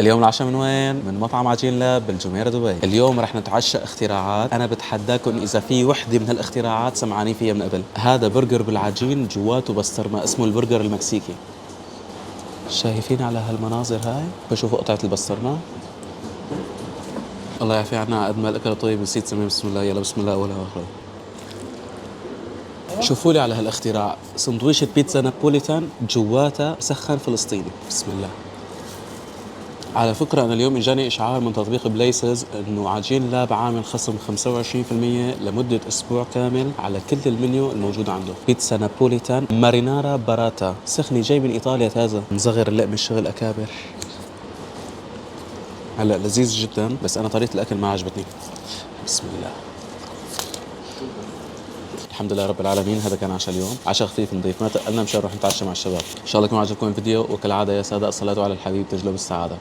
اليوم العشاء من وين؟ من مطعم عجين لاب بالجميرة دبي. اليوم رح نتعشى اختراعات، أنا بتحداكم إذا في وحدة من هالاختراعات سمعانين فيها من قبل. هذا برجر بالعجين جواته بسطرمة، اسمه البرجر المكسيكي. شايفين على هالمناظر هاي؟ بشوفوا قطعة البسطرمة. الله يعفي عنا قد ما الأكل طيب نسيت سمي بسم الله. يلا بسم الله أولها وآخرها. شوفوا لي على هالاختراع، سندويشة بيتزا نابوليتان جواتها مسخن فلسطيني. بسم الله. على فكرة أنا اليوم إجاني إشعار من تطبيق بليسز إنه عجين لاب عامل خصم 25% لمدة أسبوع كامل على كل المنيو الموجود عنده. بيتزا نابوليتان مارينارا باراتا، سخني جاي من إيطاليا تازة. نصغر اللقمة الشغل أكابر. هلا لذيذ جدا بس أنا طريقة الأكل ما عجبتني. بسم الله. الحمد لله رب العالمين، هذا كان عشاء اليوم، عشاء خفيف نظيف ما تقلنا مشان نروح نتعشى مع الشباب. إن شاء الله يكون عجبكم الفيديو، وكالعادة يا سادة الصلاة على الحبيب تجلب السعادة.